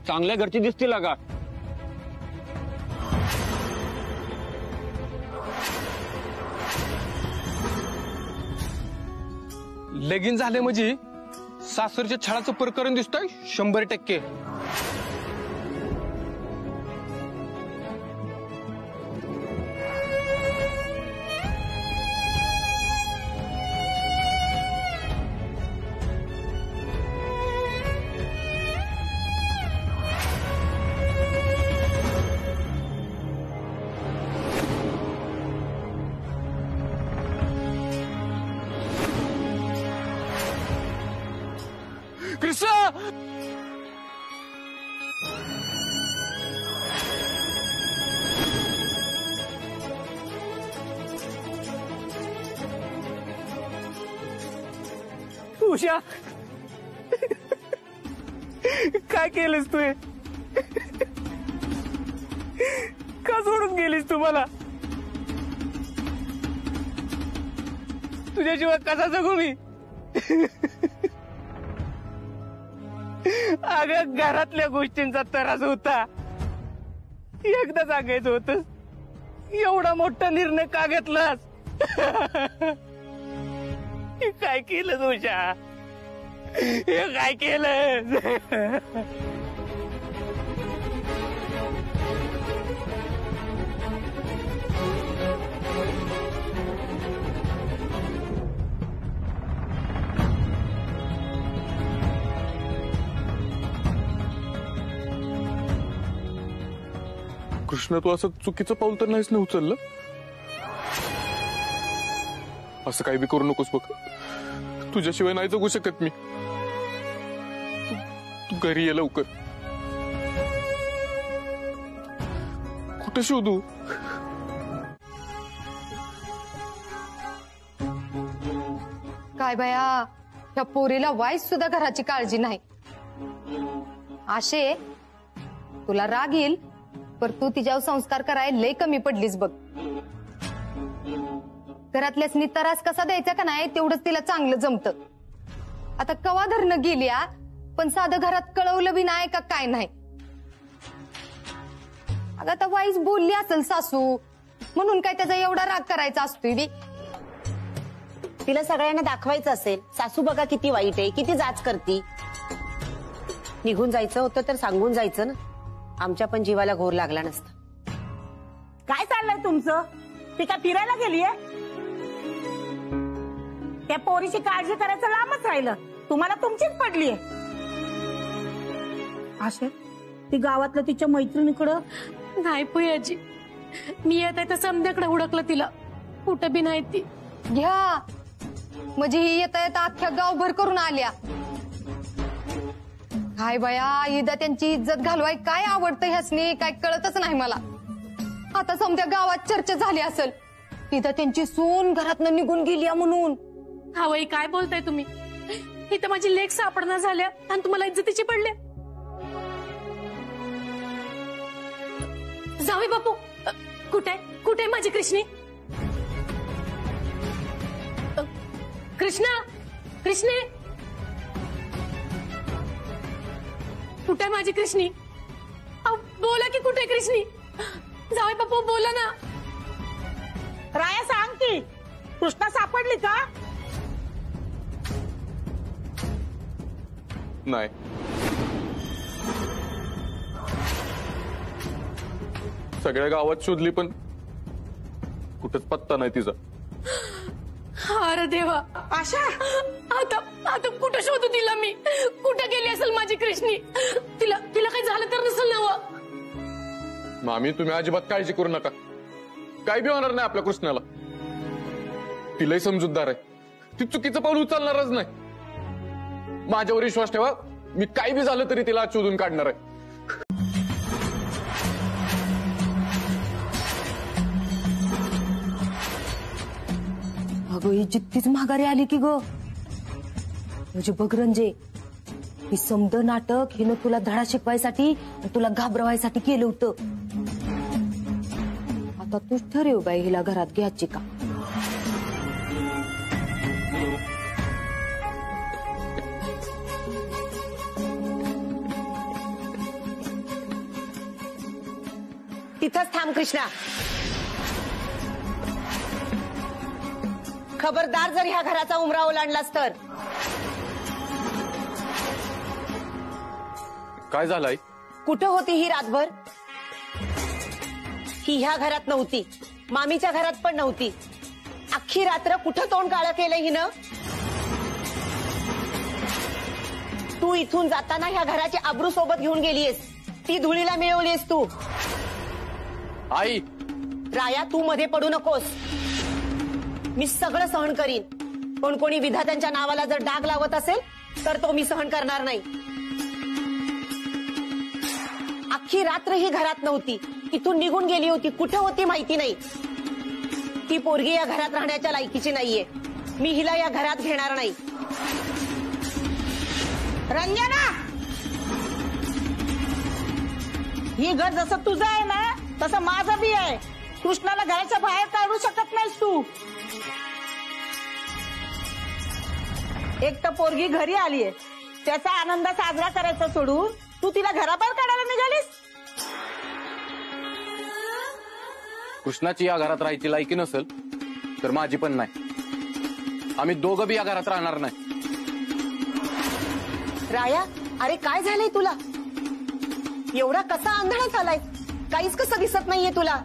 चांगल्या घरची दिसती लागा. लगीन झाले म्हणजे सासरच्या छळाचं प्रकरण दिसतंय 100%. कृष्णा उषा काय केलंस तू? का सोडून गेलीस तू मला? तुझ्याशिवाय कसा जगू मी? अगं घरातल्या गोष्टींचा त्रास होता. एकदा सांगायचं होतं, एवढा मोठा निर्णय का घेतलास? काय केलं उषा? हे काय केलं? कृष्ण, तू असं चुकीचं पाऊल तर नाहीस ना उचललं? असं काही बी करू नकोस बघ. तुझ्याशिवाय नाही जगू शकत मी. तू घरी ये लवकर. कुठे शोधू? काय बया, या पोरीला वाईस सुद्धा घराची काळजी नाही. आशे तुला राग येईल, पर तू तिच्यावर संस्कार करायला लय कमी पडलीस बघ. घरातल्यासनी त्रास कसा द्यायचा का नाही तेवढंच तिला चांगलं जमत. आता कवा धरणं गेली, पण साधं घरात कळवलं बी नाही का काय नाही. अगं आता वाईस बोलली असेल सासू म्हणून काय त्याचा एवढा राग करायचा असतोय बी? तिला सगळ्यांना दाखवायचं असेल, सासू बघा किती वाईट आहे, किती जाच करती. निघून जायचं होतं तर सांगून जायचं ना, आमच्या पण जीवाला घोर लागला नसता. काय चाललंय तुमचं? ती का फिरायला गेलीये? त्या पोरीची काळजी करायचं लांबच राहिलं. तुम्हाला तुमचीच पडलीये. आशे ती गावातलं तिच्या मैत्रिणीकडं नाही पुयाजी, मी येत आहे तर समध्याकडे हुडकलं तिला, कुठं बी नाही ती. घ्या म्हणजे ही येता येता अख्ख्या गावभर करून आल्या. काय बया, इदा त्यांची इज्जत घालवाय काय आवडतं ह्यासनी काय कळतच नाही मला. आता समजा गावात चर्चा झाली असेल, इदा त्यांची सून घरातनं निघून गेली म्हणून. हा वही काय बोलताय तुम्ही? इथं माझी लेक सापडणार झाल्या आणि तुम्हाला इज्जतीची पडल्या. जावे बापू, कुठे कुठे माझी कृष्णी? कृष्णा, कृष्णे कुठे माझी कृष्णी? बोला की कुठे कृष्णी? जावे बापू बोला ना. राया सांग की, कृष्णा सापडली का? नाही. सगळ्या गावात शोधली पण कुठंच पत्ता नाही तिचा. अरे देवा, आशा आता आता कुठं शोधू तिला मी? कुठं गेली असेल माझी कृष्णी? तिला तिला काही झालं तर नसेल ना? मामी, तुम्ही अजिबात काळजी करू नका. काय बी होणार नाही आपल्या कृष्णाला. तिलाही समजूतदार आहे, ती चुकीचं पाऊल उचलणारच नाही. माझ्यावर विश्वास ठेवा, मी काय बी झालं तरी तिला शोधून काढणार आहे. अगं ही जित्तीच माघारी आली की ग. म्हणजे बघ रंजे, ही समद नाटक हिनं तुला धडा शिकवायसाठी तुला घाबरवायसाठी केलं होतं. आता तूच ठरव बाई हिला घरात घ्यायची का. तिथंच थांब कृष्णा. खबरदार जर ह्या घराचा उमरा ओलांडलास तर. काय झालंय? कुठं होती ही रातभर? ही ह्या घरात नव्हती, मामीच्या घरात पण नव्हती. अख्खी रात्र कुठं तोंड काळं केलंय हिनं? तू इथून जाताना ह्या घराची आबरू सोबत घेऊन गेलीयस, ती धुळीला मिळवलीयस तू. आई, राया तू मध्ये पडू नकोस. मी सगळं सहन करीन, पण कोणी विधात्यांच्या नावाला जर डाग लावत असेल तर तो मी सहन करणार नाही. अख्खी रात्र ही घरात नव्हती, इथून निघून गेली होती. कुठे होती माहिती नाही. ती पोरगी या घरात राहण्याच्या लायकीची नाहीये. मी हिला या घरात घेणार नाही. रंजना, ही घर जसं तुझं आहे ना तसं माझं बी आहे. कृष्णाला घराच्या बाहेर काढू शकत नाहीस तू. एक तर पोरगी घरी आलीये, त्याचा आनंद साजरा करायचा सोडून तू तिला घराबाहेर काढायला निघालीस. कृष्णाची या घरात राहायची लायकी नसेल तर माझी पण नाही. आम्ही दोघं बी या घरात राहणार नाही. राया, अरे काय झालंय तुला? एवढा कसा आंधळा झालाय? काहीच कसं दिसत नाहीये तुला?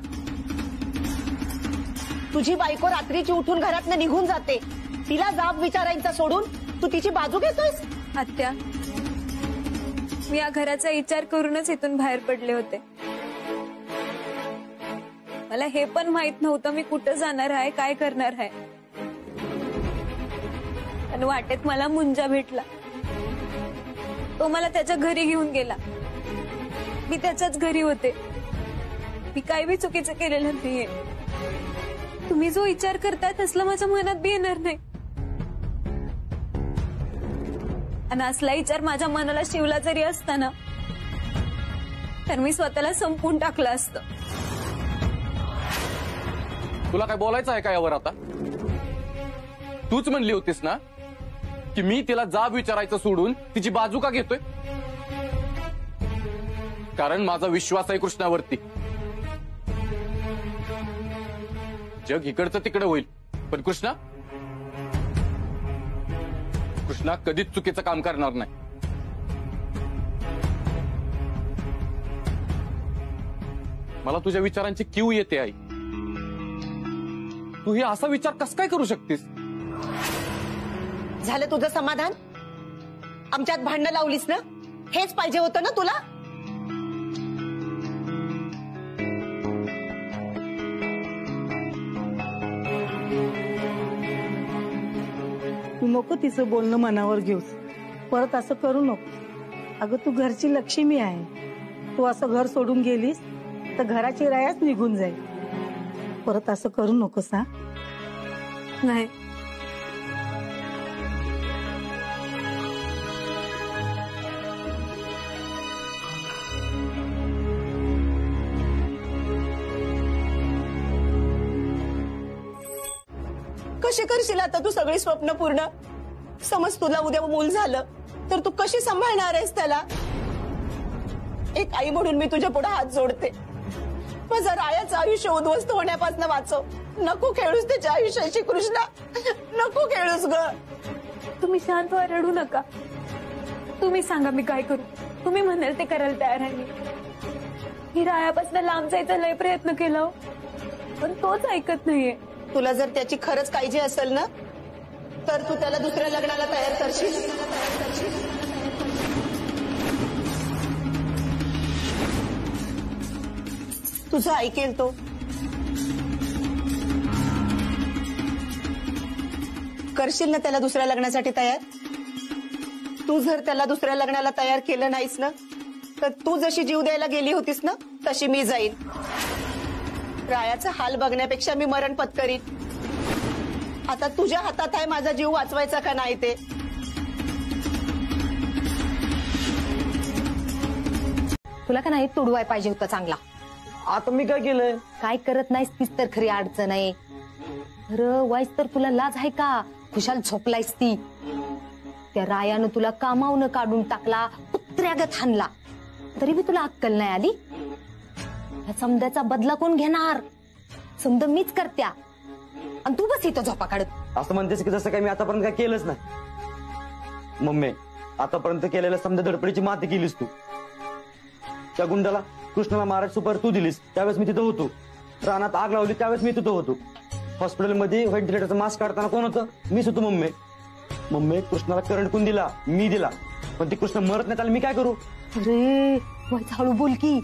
तुझी बायको रात्रीची उठून घरातनं निघून जाते, तिला जाब विचारायचा सोडून तू तिची बाजू घेतोयस. आत्या, मी या घराचा विचार करूनच इथून बाहेर पडले होते. मला हे पण माहित नव्हतं मी कुठं जाणार आहे, काय करणार आहे. पण वाटेत मला मुंजा भेटला. तो मला त्याच्या घरी घेऊन गेला. मी त्याच्याच घरी होते. मी काही बी चुकीचं केलेलं नाहीये. तुम्ही जो विचार करताय तसलं माझ्या मनात बी येणार नाही. आणि असला विचार माझ्या मनाला शिवला जरी असताना तर मी स्वतःला संपून टाकलं असतं. तुला काय बोलायचं आहे का यावर आता? तूच म्हणली होतीस ना की मी तिला जाब विचारायचं सोडून तिची बाजू का घेतोय? कारण माझा विश्वास आहे कृष्णावरती. जग इकडचं तिकडे होईल, पण कृष्णा कधीच चुकीचं काम करणार नाही. मला तुझ्या विचारांची कीव येते आई. तू ही असा विचार कस काय करू शकतेस? झालं तुझं समाधान? आमच्यात भांडणं लावलीस ना? हेच पाहिजे होतं ना तुला? तू नको तिचं बोलणं मनावर घेऊस. परत असं करू नको. अगं तू घरची लक्ष्मी आहे. तू असं घर सोडून गेलीस तर घराची रायाच निघून जाईल. परत असं करू नकोस हा. नाही, कशी करशील आता तू सगळी स्वप्न पूर्ण? समज तुला उद्या मूल झालं तर तू कशी सांभाळणार आहेस त्याला? एक आई म्हणून मी तुझ्या पुढे हात जोडते. माझं रायाचं आयुष्य उद्ध्वस्त होण्यापासून वाचव. नको खेळूस त्याच्या आयुष्याची कृष्णा, नको खेळूस ग. तुम्ही शांत व्हा, रडू नका. तुम्ही सांगा मी काय करू? तुम्ही म्हणाल ते करायला तयार आहे मी. ही रायापासून लांब जायचा लय प्रयत्न केला पण तोच ऐकत नाहीये. तुला जर त्याची खरंच काळजी असेल ना तर तू त्याला दुसऱ्या लग्नाला तयार करशील. तुझं ऐकेल तो. करशील ना त्याला दुसऱ्या लग्नासाठी तयार? तू जर त्याला दुसऱ्या लग्नाला तयार केलं नाहीस ना तर तू जशी जीव द्यायला गेली होतीस ना तशी मी जाईन. रायाचा हाल बघण्यापेक्षा मी मरण पत्करीन. आता तुझ्या हातात आहे माझा जीव वाचवायचा का नाही ते. तुला का नाही तुडवाय पाहिजे होतं चांगला. आता मी काय केलंय? काय करत नाहीस तीच तर खरी अडचण आहे. खरं वाईस तर तुला लाज आहे का? खुशाल झोपलायस ती. त्या रायानं तुला कामावून काढून टाकला, कुत्र्यागत हाणला, तरी बी तुला अक्कल नाही आली. ह्या समद्याचा बदला कोण घेणार? समद मीच करत्या आणि तू बस इथं झोपा काढत. असं म्हणतेस की जसं काही मी आतापर्यंत काय केलंच नाही. मम्मी, आतापर्यंत केलेल्या समजा धडपडीची माती केलीस तू. त्या गुंडाला कृष्णाला मारायची सुपारी तू दिलीस, त्यावेळेस मी तिथं होतो. रानात आग लावली त्यावेळेस मी तिथं होतो. हॉस्पिटलमध्ये व्हेंटिलेटरचा मास्क काढताना कोण होतं? मीच होतो. मम्मी, कृष्णाला करंट कोण दिला? मी दिला. पण ती कृष्ण मरत नाही, त्याला मी काय करू? अरे वाईट हळू बोल की.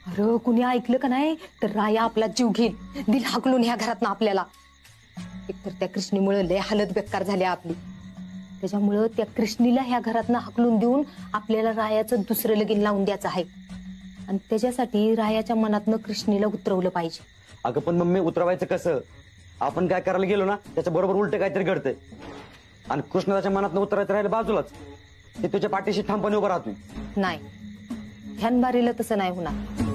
अरे कुणी ऐकलं का नाही तर राया आपला जीव घेईल, दिल हाकलून ह्या घरात ना आपल्याला. एकतर त्या कृष्णीमुळे लय हालत बेकार झाली आपली. त्याच्यामुळं त्या कृष्णीला ह्या घरातनं हाकलून देऊन आपल्याला रायाचं दुसरं लगीन लावून द्यायचं आहे. आणि त्याच्यासाठी रायाच्या मनातनं कृष्णीला उतरवलं पाहिजे. अगं पण मम्मी, उतरवायचं कसं? आपण काय करायला गेलो ना त्याच्या बरोबर उलट काहीतरी घडतंय. आणि कृष्ण त्याच्या मनातनं उतरायचं राहिलं बाजूलाच, ते तुझ्या पाठीशी ठामपणे उभं राहतोय. नाही, ह्यानबारीला तसं नाही होणार.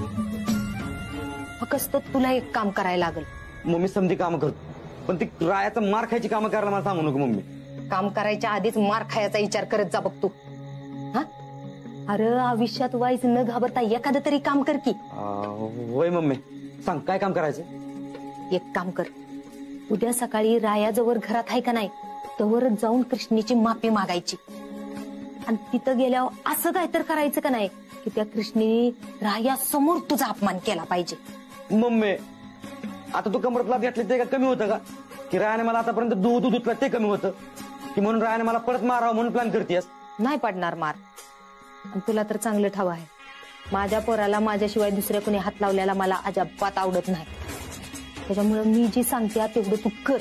फक्त तुला एक काम करायला लागल. मम्मी समधी कामं करतो, पण ती रायाचा मार खायची कामं करायला मला सांगू नको मम्मी. काम करायच्या आधीच मार खायचा विचार करत जा बघ तू. हा, अरे आयुष्यात वाईच न घाबरता एखादं तरी काम कर की. होय मम्मी, सांग काय काम करायचं? एक काम कर, उद्या सकाळी रायाजवळ घरात आहे का नाही तवरच जाऊन कृष्णीची माफी मागायची. आणि तिथं गेल्यावर असं काय तर करायचं का नाही की त्या कृष्णीने राया समोर तुझा अपमान केला पाहिजे. मम्मी, आता तू कमरत लाभ घेतली ते का कमी होतं का? की रायाने मला आतापर्यंत दूध धुतलं ते कमी होतं की म्हणून रायाने मला परत मारावं म्हणून प्लॅन करतेस? नाही पडणार मार. आणि तुला तर चांगलं ठाव आहे, माझ्या पोराला माझ्याशिवाय दुसऱ्या कोणी हात लावल्याला मला अजिबात आवडत नाही. त्याच्यामुळे मी जी सांगते तेवढं तू कर.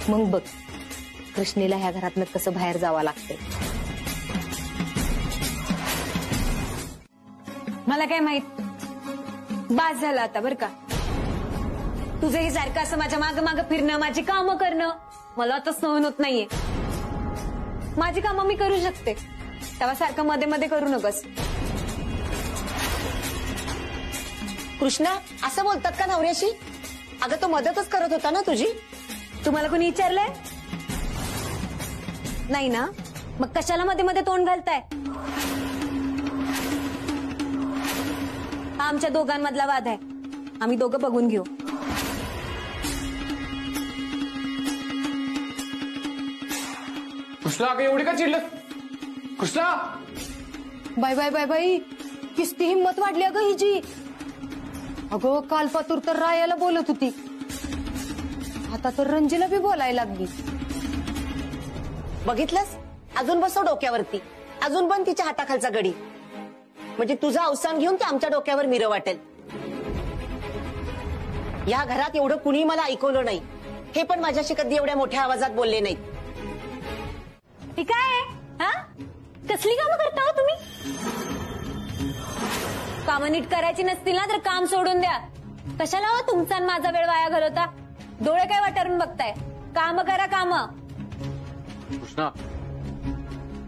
मग बघ कृष्णीला ह्या घरातनं कसं बाहेर जावं लागतंय. मला काय माहित, बास झालं आता बरं का. तुझं हे सारखं असं माझ्या मागं मागं फिरणं, माझी कामं करणं मला आता सहन होत नाहीये. माझी कामं मी करू शकते, तेव्हा सारखं मध्ये मध्ये करू नकोस. कृष्णा, असं बोलतात का नवऱ्याशी? अगं तो मदतच करत होता ना तुझी. तुम्हाला कोणी विचारलंय? नाही ना, मग कशाला मध्ये मध्ये तोंड घालताय? हा आमच्या दोघांमधला वाद आहे, आम्ही दोघं बघून घेऊ. कृष्णा, अगं एवढी का चिडलं? कृष्णा, बाय बाय बाय बाई, किस्ती हिंमत वाढली अगं हिची. अगं काल पातूर तर रायाला बोलत होती, आता तर रंजीला बी बोलायला लागली. बघितलंस, अजून बसव डोक्यावरती, अजून पण तिच्या हाताखालचा गडी. म्हणजे तुझं अवसान घेऊन ते आमच्या डोक्यावर मिरं वाटेल. या घरात एवढं कुणी मला ऐकवलं नाही, हे पण माझ्याशी कधी एवढ्या मोठ्या आवाजात बोलले नाहीत. ती काय हा, कसली कामं करता हो तुम्ही? कामं नीट करायची नसतील ना तर काम सोडून द्या. कशाला हो तुमचा आणि माझा वेळ वाया घालवता? डोळे काय वाटारून बघताय? काम करा काम. कृष्णा,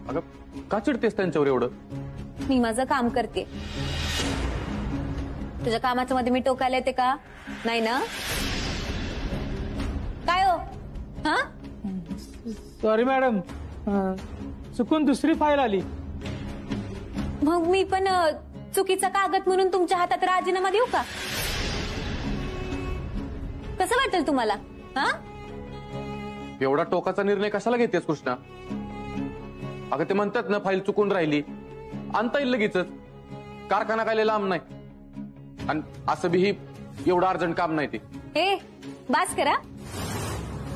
अगं का चिडतेस त्यांच्यावर एवढं? मी माझं काम करते, तुझ्या कामाच्या मध्ये मी टोकायला येते का? नाही ना? काय हो हा? सॉरी मॅडम, चुकून दुसरी फाईल आली. मग मी पण चुकीचा कागद म्हणून तुमच्या हातात राजीनामा देऊ का? कसं वाटेल तुम्हाला? हा, एवढा टोकाचा निर्णय कशाला घेतेस कृष्णा? अगं ते म्हणतात ना, फाईल चुकून राहिली, आणता येईल लगेचच. कारखाना काय लांब नाही, आणि असं बी एवढं अर्जंट काम नाही ते. हे बास करा.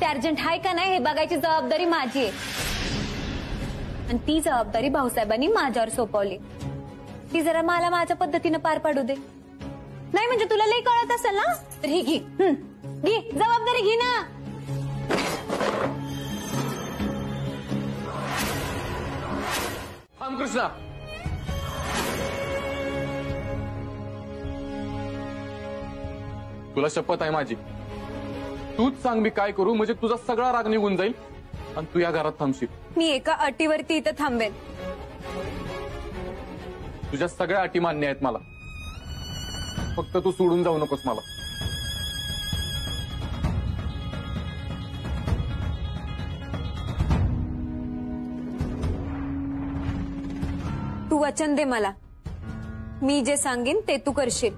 ते अर्जंट आहे का नाही हे बघायची जबाबदारी माझी आहे, आणि ती जबाबदारी भाऊसाहेबांनी माझ्यावर सोपवली. ती जरा मला माझ्या पद्धतीनं पार पाडू दे. नाही म्हणजे तुला लई कळत असेल ना, तर ही घे, घे जबाबदारी, घे ना. थांब कृष्णा, तुला शपथ आहे माझी, तूच सांग मी काय करू म्हणजे तुझा सगळा राग निघून जाईल आणि तू या घरात थांबशील. मी एका अटीवरती इथं थांबेन. तुझ्या सगळ्या अटी मान्य आहेत मला, फक्त तू सोडून जाऊ नकोस मला. तू वचन दे मला, मी जे सांगेन ते तू करशील.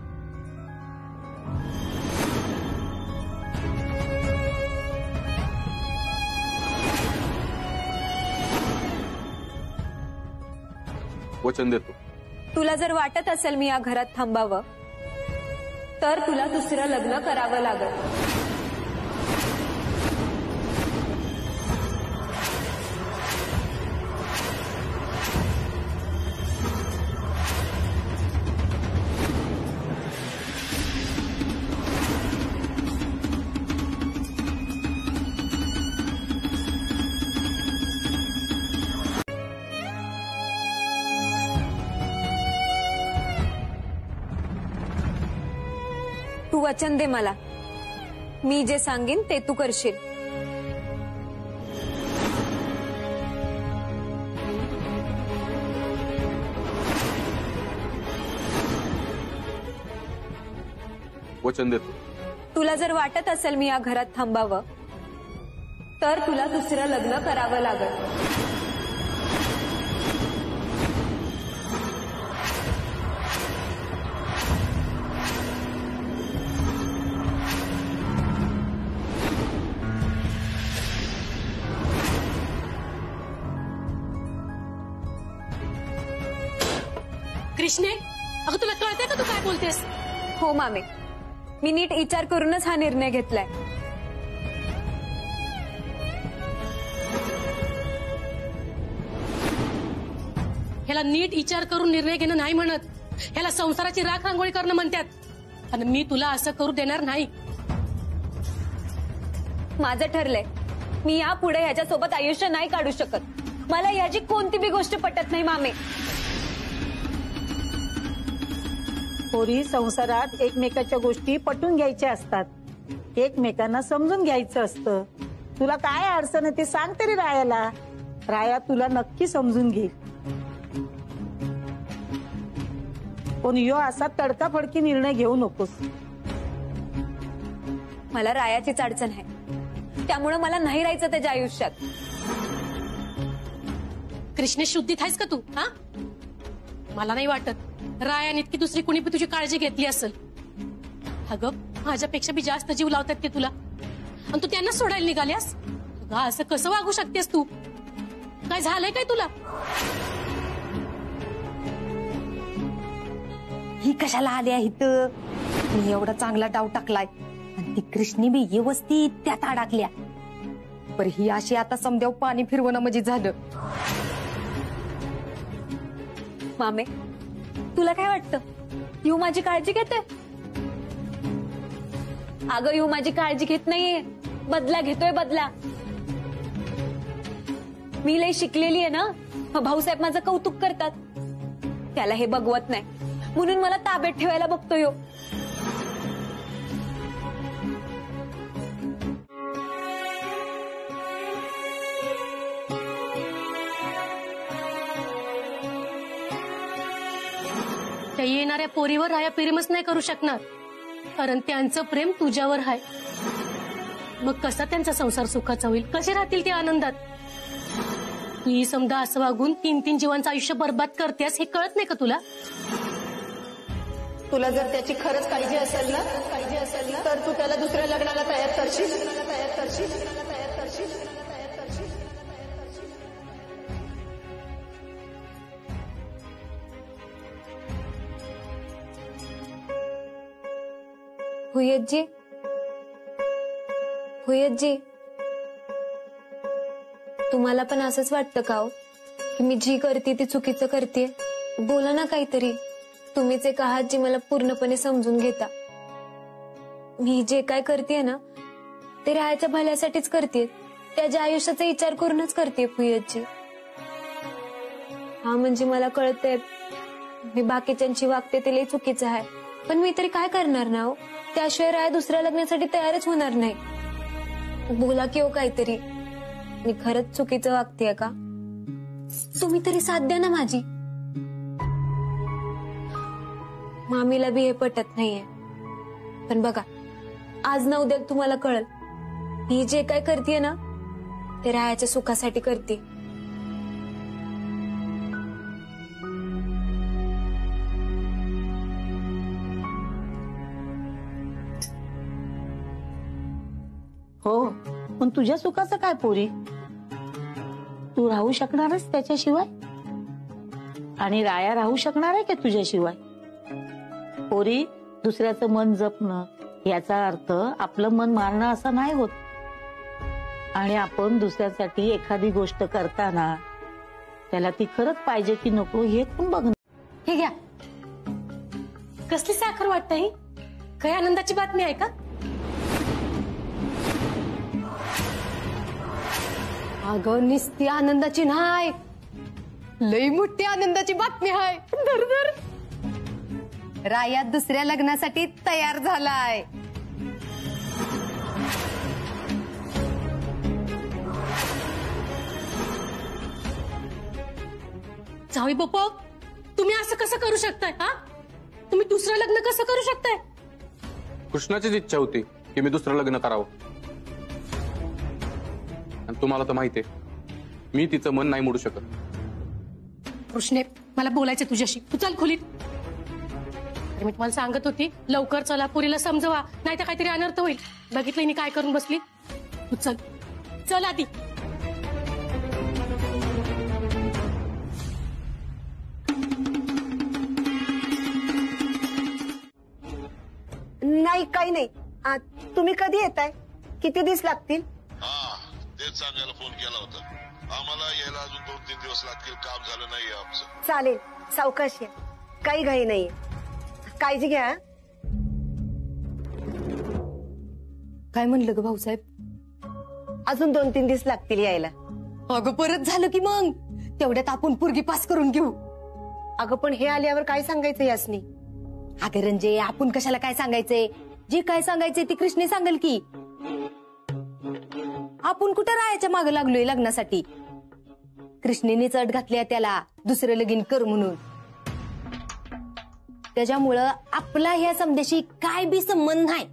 वचन देतो. तुला जर वाटत असेल मी या घरात थांबावं तर तुला दुसरं लग्न करावं लागेल. तू वचन दे मला, मी जे सांगेन ते तू करशील. वचन देतो. तुला जर वाटत असेल मी या घरात थांबावं तर तुला दुसरं लग्न करावं लागेल. कृष्णे, अगं तुला कळतंय का तू काय बोलतेस? हो मामे, मी नीट विचार करूनच हा निर्णय घेतलाय. ह्याला नीट विचार करून निर्णय घेणं नाही म्हणत, ह्याला संसाराची राख रांगोळी करणं म्हणतात. आणि मी तुला असं करू देणार नाही. माझं ठरलंय, मी यापुढे ह्याच्यासोबत आयुष्य नाही काढू शकत. मला याची कोणती बी गोष्ट पटत नाही मामे. पोरी, संसारात एकमेकाच्या गोष्टी पटून घ्यायच्या असतात, एकमेकांना समजून घ्यायचं असतं. तुला काय अडचण आहे ते सांग तरी रायाला. राया तुला नक्की समजून घे. पण यो असा तडकाफडकी निर्णय घेऊ नकोस. मला रायाचीच अडचण आहे, त्यामुळे मला नाही राहायचं त्याच्या आयुष्यात. कृष्णे, शुद्धीत आहेस का तू? हा, मला नाही वाटत रायाने इतकी दुसरी कुणी पण तुझी काळजी घेतली असेल. अगं, माझ्यापेक्षा बी जास्त जीव लावतात ते तुला, आणि तू त्यांना सोडायला निघाल्यास. अगं, असं कसं वागू शकतेस तू? काय झालंय काय तुला? ही कशाला आली आहे इथं? मी एवढा चांगला डाव टाकलाय आणि ती कृष्णी बी व्यवस्थित त्यात अडकल्या. पर ही अशी आता समद्याव पाणी फिरवणं म्हणजे झालं. मामे, तुला काय वाटतं यू माझी काळजी घेते? अगं, यू माझी काळजी घेत नाहीये, बदला घेतोय, बदला. मी लई शिकलेली आहे ना, भाऊसाहेब माझं कौतुक करतात. त्याला हे बघवत नाही, म्हणून मला ताब्यात ठेवायला बघतोय. त्या येणाऱ्या पोरीवर राया प्रेमच नाही करू शकणार, कारण त्यांचं प्रेम तुझ्यावर आहे. मग कसा त्यांचा संसार सुखाचा होईल? कसे राहतील ते आनंदात? तू ही समजा असं वागून 3-3 जीवांचं आयुष्य बर्बाद करतेस, हे कळत नाही का तुला? तुला जर त्याची खरंच काळजी असेल ना, तर तू त्याला दुसऱ्या लग्नाला तयार करशील. भुयतजी, भुयतजी, तुम्हाला पण असंच वाटतं का हो की मी जी करते ती चुकीचं करते? बोला ना काहीतरी. तुम्हीच एक आहात जी मला पूर्णपणे समजून घेता. मी जे काय करते ना ते रायाच्या भल्यासाठीच करते, त्याच्या आयुष्याचा विचार करूनच करते भुयतजी. हा, म्हणजे मला कळतंय मी बाकीच्यांची वागते ते लई चुकीचं आहे, पण मी तरी काय करणार ना हो? त्याशिवाय राय दुसऱ्या लग्नासाठी तयारच होणार नाही. बोला की हो काहीतरी. मी खरंच चुकीचं वागतेय का? तुम्ही तरी साथ द्या ना माझी. मामीला बी हे पटत नाहीये, पण बघा, आज ना उद्या तुम्हाला कळल मी जे काय करतेय ना ते रायाच्या सुखासाठी करते. हो, पण तुझ्या सुखाचं काय पोरी? तू राहू शकणारच त्याच्याशिवाय? आणि राया राहू शकणार आहे का तुझ्याशिवाय? पोरी, दुसऱ्याचं मन जपणं याचा अर्थ आपलं मन मारणं असं नाही होत. आणि आपण दुसऱ्यासाठी एखादी गोष्ट करताना त्याला ती खरंच पाहिजे की नको हे पण बघणं. हे घ्या. कसली साखर वाटतं ही? काही आनंदाची बातमी आहे का? अगं निस्ती आनंदाची नाही, लई मोठी आनंदाची बातमी आहे. धर धर. राया दुसऱ्या लग्नासाठी तयार झालाय. जावी बाप्पा, तुम्ही असं कसं करू शकताय? हा, तुम्ही दुसरं लग्न कसं करू शकताय? कृष्णाचीच इच्छा होती की मी दुसरं लग्न करावं. आणि तुम्हाला तर माहितीये मी तिचं मन नाही मोडू शकत. कृष्णे, मला बोलायचं तुझ्याशी. तू चल खोलीत. मी तुम्हाला सांगत होती लवकर चला, पुरीला समजवा, नाही तर काहीतरी अनर्थ होईल. बघितलं मी काय करून बसली. तू चल चल आधी. नाही काही नाही. तुम्ही कधी येताय? किती दिवस लागतील? हा, तेच सांगायला फोन केला होता. आम्हाला यायला अजून 2-3 दिवस लागतील. काम झालं नाहीये आमचं. चालेल, सावकाश या, काही घाई नाहीये. काळजी घ्या. काय म्हणलं ग भाऊसाहेब? अजून 2-3 दिवस लागतील यायला. अगं परत झालं की मग तेवढ्यात आपण पोरगी पास करून घेऊ. अगं पण हे आल्यावर काय सांगायचं यासनी? अगं रंजे, आपण कशाला काय सांगायचंय? जे काय सांगायचंय ती कृष्णे सांगेल की. आपण कुठं रायाच्या मागे लागलोय लग्नासाठी? कृष्णेने चढ घातली त्याला दुसरं लगीन कर म्हणून. त्याच्यामुळं आपला ह्या समध्याशी काय बी संबंध नाही.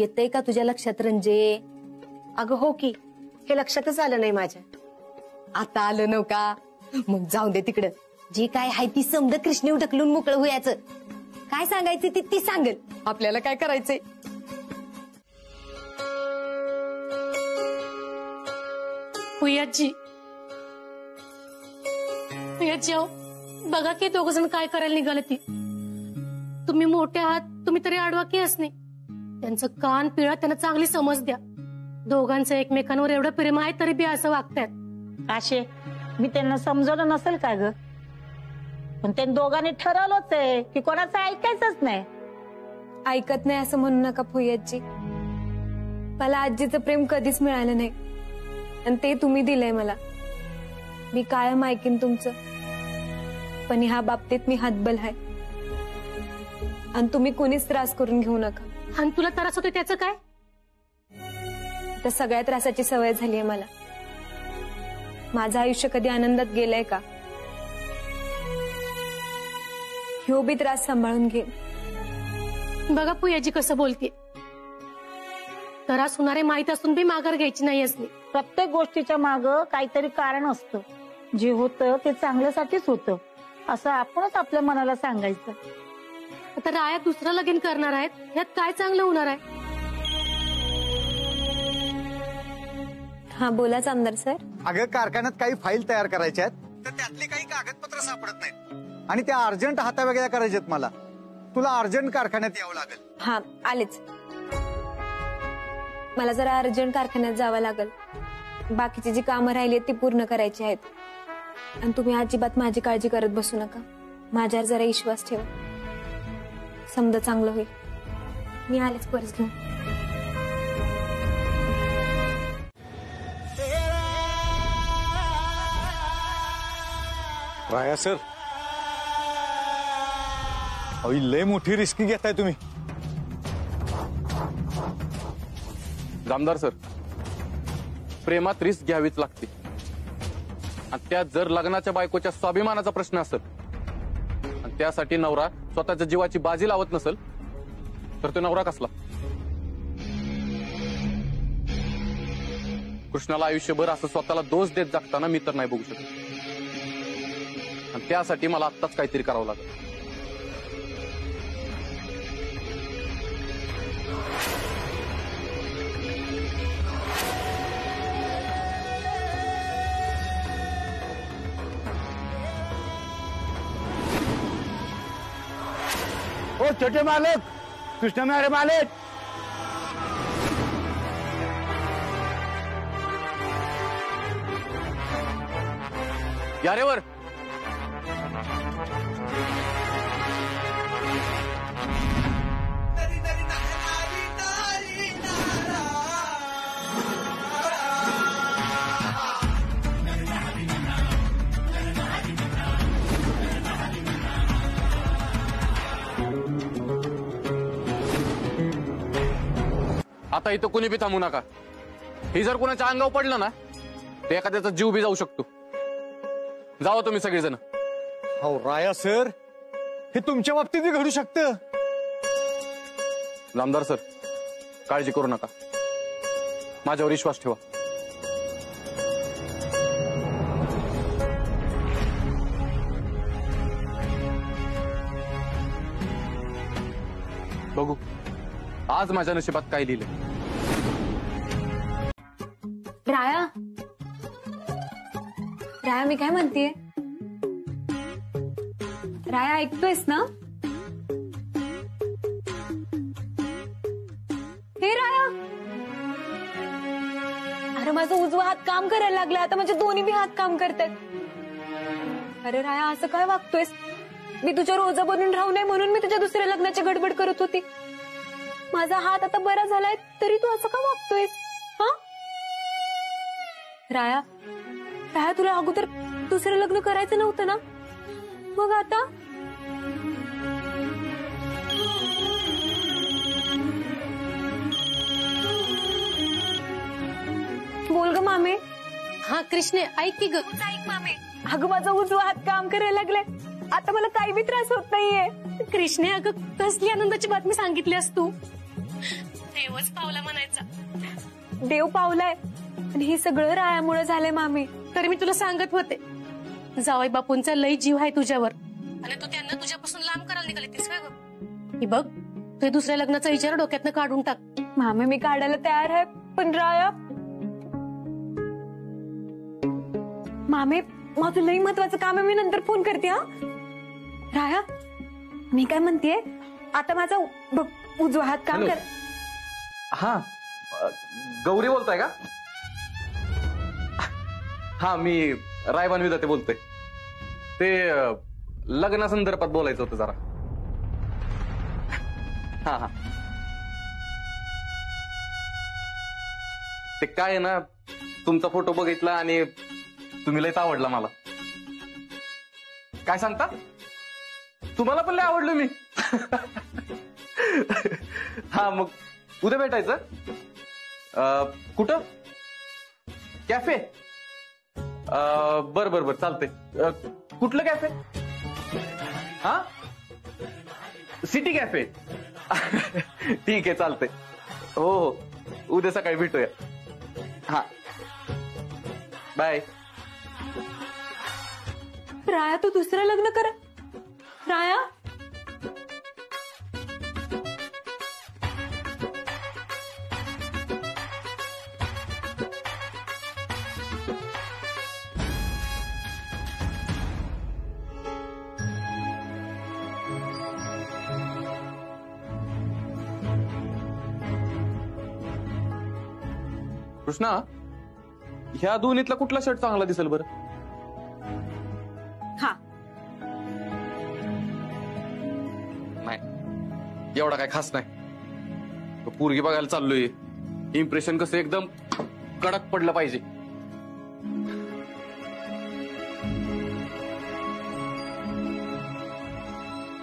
येतंय का तुझ्या लक्षात रंजे? अगं हो की, हे लक्षातच आलं नाही माझ्या. आता आलं नव्हता? मग जाऊ दे तिकडं. जे काय आहे ती समज कृष्णे ढकलून मोकळं होयाचं. काय सांगायचं ती सांगेल. आपल्याला काय करायचंय? हुयाजी अहो, बघा की दोघ जण काय करायला निघाले ती. तुम्ही मोठे आहात, तुम्ही तरी आडवा की असणे. त्यांचं कान पिळा, त्यांना चांगली समज द्या. दोघांचं एकमेकांवर एवढं प्रेम आहे तरी बी असं वागतायत. आशे, मी त्यांना समजवलं नसेल काय ग? पण त्यांनी दोघांनी ठरवलंच आहे की कोणाचं ऐकायचंच नाही. ऐकत नाही असं म्हणू नका फुय्याजी. मला आजीचं प्रेम कधीच मिळालं नाही आणि ते तुम्ही दिलंय मला. मी कायम ऐकीन तुमचं, पण ह्या बाबतीत मी हतबल आहे आणि तुम्ही कोणीच त्रास करून घेऊ नका. आणि तुला त्रास होतो त्याचं काय? त्या सगळ्या त्रासाची सवय झालीय मला. माझं आयुष्य कधी आनंदात गेलंय का? ह्यो बी त्रास सांभाळून घे. बघा पुयाजी कसं बोलते. त्रास होणारे माहित असून बी माघार घ्यायची नाही असली. प्रत्येक गोष्टीच्या मागं काहीतरी कारण असतं. जे होतं ते चांगल्यासाठीच होतं असं आपणच आपल्या मनाला सांगायचं. आता राया दुसरं लगीन करणार आहेत, ह्यात काय चांगलं होणार आहे? हा बोलाच आमदार सर. अगं कारखान्यात काही फाईल तयार करायच्या आहेत तर त्यातली काही कागदपत्र सापडत नाहीत आणि त्या अर्जंट हातावेगळ्या करायच्यात. मला तुला अर्जंट कारखान्यात यावं लागेल. हा आलेच. मला जरा अर्जंट कारखान्यात जावं लागेल. बाकीची जी कामं राहिली ती पूर्ण करायची आहेत. आणि तुम्ही अजिबात माझी काळजी करत बसू नका. माझ्यावर जरा विश्वास ठेवा. समजा चांगलं होईल. मी आलेच परत घेऊन. राया सर, लय मोठी रिस्क घेताय तुम्ही. जामदार सर, प्रेमात रिस्क घ्यावीच लागते. आणि त्यात जर लग्नाच्या बायकोच्या स्वाभिमानाचा प्रश्न असेल आणि त्यासाठी नवरा स्वतःच्या जीवाची बाजी लावत नसेल तर तो नवरा कसला? कृष्णाला आयुष्यभर असं स्वतःला दोष देत जगताना मी तर नाही बघू शकत. आणि त्यासाठी मला आत्ताच काहीतरी करावं लागेल. ओ छोटे मालक, कृष्ण मेरे मालक. या रे वर. आता इथं कुणी बी थांबू नका. ही जर कोणाच्या अंगावर पडलं ना तर एखाद्याचा जीव बी जाऊ शकतो. जावा तुम्ही सगळेजण. हो राया सर, हे तुमच्या बाबतीत घडू शकतं. नामदार सर, काळजी करू नका, माझ्यावर विश्वास ठेवा. बघू आज माझ्या नशिबात काय लिहिलंय. राया, राया मी काय म्हणतेय, राया ऐकतोयस ना? हे राया, अरे माझा उजवा हात काम करायला लागला, आता माझे दोन्ही बी हात काम करतात. अरे राया असं काय वागतोयस? मी तुझ्या रोजा बनून राहू नये म्हणून मी तुझ्या दुसऱ्या लग्नाची गडबड करत होती. माझा हात आता बरा झालाय तरी तू असं का वागतोयस? हा राया, राया तुला अगोदर दुसरं लग्न करायचं नव्हतं ना, मग आता? बोल ग मामे. हा कृष्णे, ऐक की ग. ऐक मामे, अगं माझा उजवा हात काम करायला लागलाय, आता मला काही बी त्रास होत नाहीये. कृष्णे, अगं कसली आनंदाची बातमी सांगितलीस तू. देवच पावला म्हणायचा. देव पावलाय आणि हे सगळं रायामुळे झालंय मामी. तरी मी तुला सांगत होते, जावई बापूंचा लई जीव आहे तुझ्यावर आणि तू त्यांना तुझ्यापासून लांब करायला निघालीस काय ग? ही बघ, तू दुसऱ्या लग्नाचा विचार डोक्यातनं काढून टाक. मामी मी काढायला तयार आहे, पण राया. मामे माझं लई महत्वाचं काम आहे, मी नंतर फोन करते. हा राया, मी काय म्हणतेय, आता माझा उजवा हात काम कर. हा गौरी बोलताय का? हा मी रायबान विधाते बोलतोय. ते लग्नासंदर्भात बोलायचं होतं जरा. हा हा ते काय आहे ना, तुमचा फोटो बघितला आणि तुम्ही लयच आवडला मला. काय सांगता? तुम्हाला पण लय आवडलं मी. हा मग उद्या भेटायचं. कुठं? कॅफे? बर बर बर चालतंय. कुठलं कॅफे? हा सिटी कॅफे. ठीक आहे चालतंय. हो हो उद्या सकाळी भेटूया. हा बाय. राया तू दुसरं लग्न कर. राया कृष्णा, ह्या दोन्हीतला कुठला शर्ट चांगला दिसेल बरं? हा नाही एवढा काय खास नाही. पोरगी बघायला चाललोय, इम्प्रेशन कसं एकदम कडक पडलं पाहिजे.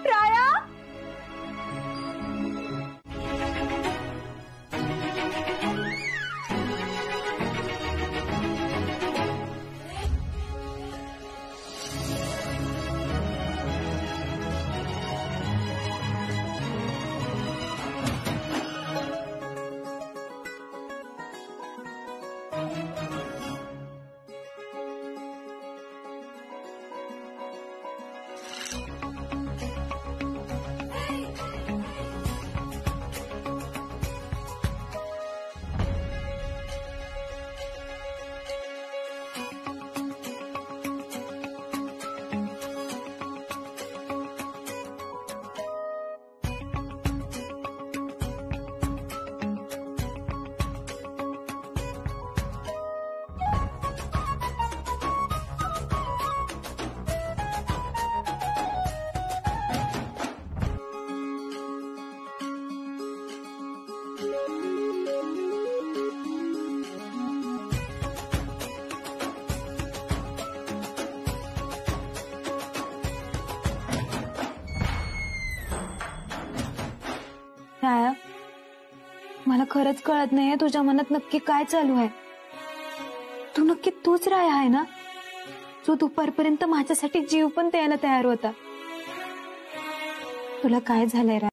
राया मला खरंच कळत नाहीये तुझ्या मनात नक्की काय चालू आहे. तू नक्की तूच राय आहे ना, जो दुपारपर्यंत माझ्यासाठी जीव पण द्यायला तयार होता. तुला काय झालंय राय?